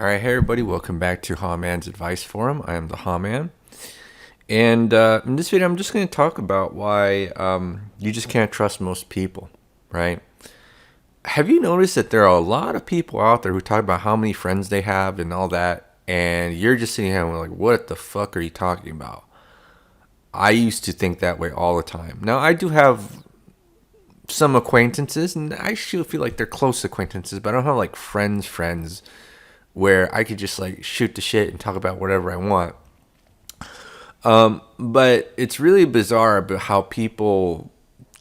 All right, hey everybody, welcome back to Man's Advice Forum. I am the Man, and in this video, I'm just going to talk about why you just can't trust most people, right? Have you noticed that there are a lot of people out there who talk about how many friends they have and all that, and you're just sitting here and like, what the fuck are you talking about? I used to think that way all the time. Now, I do have some acquaintances, and I still feel like they're close acquaintances, but I don't have like friends where I could just like shoot the shit and talk about whatever I want. But it's really bizarre about how people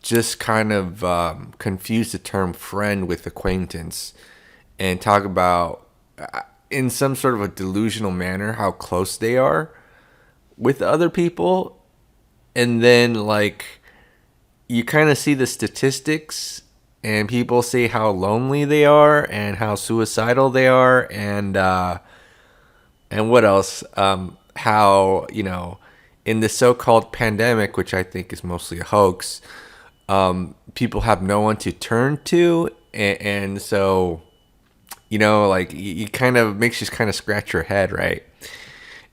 just kind of confuse the term friend with acquaintance and talk about, in some sort of a delusional manner, how close they are with other people. And then, like, you kind of see the statistics and people say how lonely they are and how suicidal they are and what else, how, in the so-called pandemic, which I think is mostly a hoax, people have no one to turn to, and so, like, you kind of makes you kind of scratch your head, right?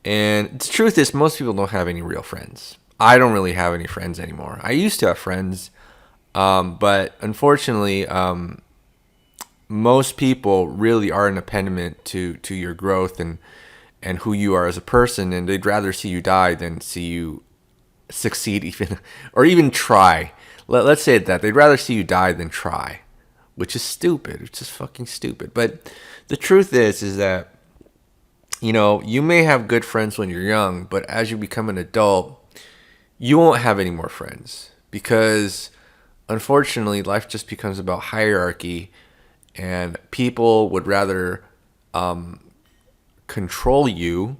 And the truth is, most people don't have any real friends. I don't really have any friends anymore. I used to have friends, but unfortunately, most people really are an impediment to your growth and who you are as a person, and they'd rather see you die than see you succeed, even or even try. Let's say that they'd rather see you die than try, which is stupid. It's just fucking stupid. But the truth is that you may have good friends when you're young, but as you become an adult, you won't have any more friends because, unfortunately, life just becomes about hierarchy, and people would rather control you,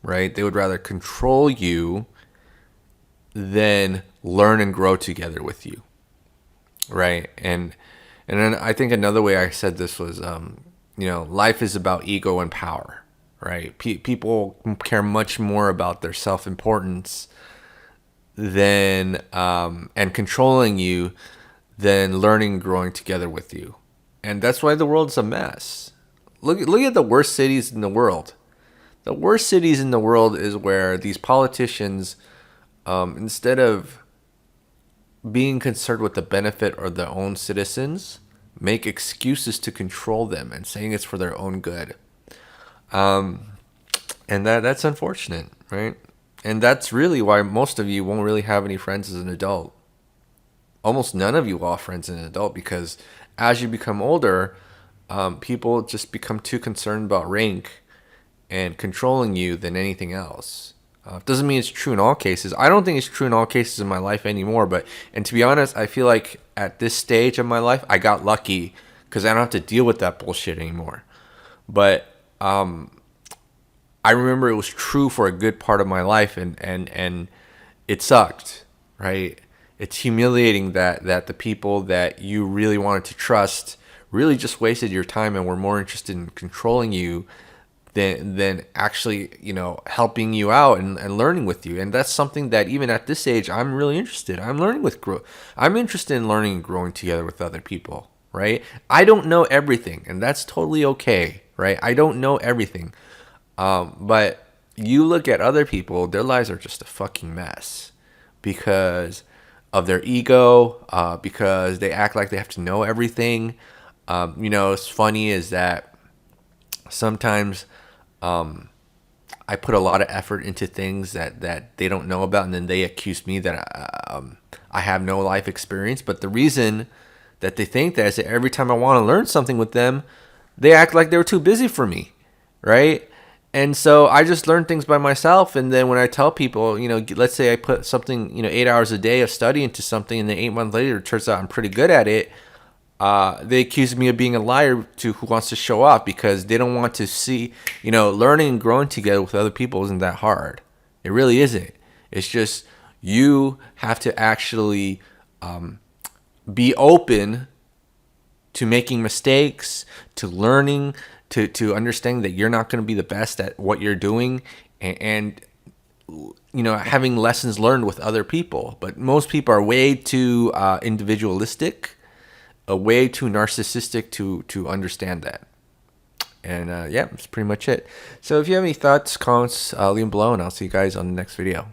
right? They would rather control you than learn and grow together with you, right? And then I think another way I said this was, life is about ego and power, right? People care much more about their self-importance than and controlling you than learning and growing together with you. And that's why the world's a mess. Look at the worst cities in the world. The worst cities in the world is where these politicians, instead of being concerned with the benefit of their own citizens, make excuses to control them and saying it's for their own good. And that's unfortunate, right? And that's really why most of you won't really have any friends as an adult. Almost none of you will have friends as an adult because as you become older, people just become too concerned about rank and controlling you than anything else. Doesn't mean it's true in all cases. I don't think it's true in all cases in my life anymore. And to be honest, I feel like at this stage of my life, I got lucky because I don't have to deal with that bullshit anymore. But I remember it was true for a good part of my life, and it sucked, right? It's humiliating that the people that you really wanted to trust really just wasted your time and were more interested in controlling you than actually, helping you out and learning with you. And that's something that even at this age, I'm really interested. I'm interested in learning and growing together with other people, right? I don't know everything, and that's totally okay, right? I don't know everything. But you look at other people, their lives are just a fucking mess because of their ego, because they act like they have to know everything. What's funny is that sometimes I put a lot of effort into things that they don't know about, and then they accuse me that I have no life experience. But the reason that they think that is that every time I want to learn something with them, they act like they're too busy for me, right? And so I just learn things by myself. And then when I tell people, let's say I put something, 8 hours a day of study into something, and then 8 months later, it turns out I'm pretty good at it. They accuse me of being a liar to who wants to show off because they don't want to see, learning and growing together with other people isn't that hard. It really isn't. It's just you have to actually be open to making mistakes, to learning, to understanding that you're not going to be the best at what you're doing, and having lessons learned with other people. But most people are way too individualistic, way too narcissistic to understand that. And yeah, that's pretty much it. So if you have any thoughts, comments, leave them below, and I'll see you guys on the next video.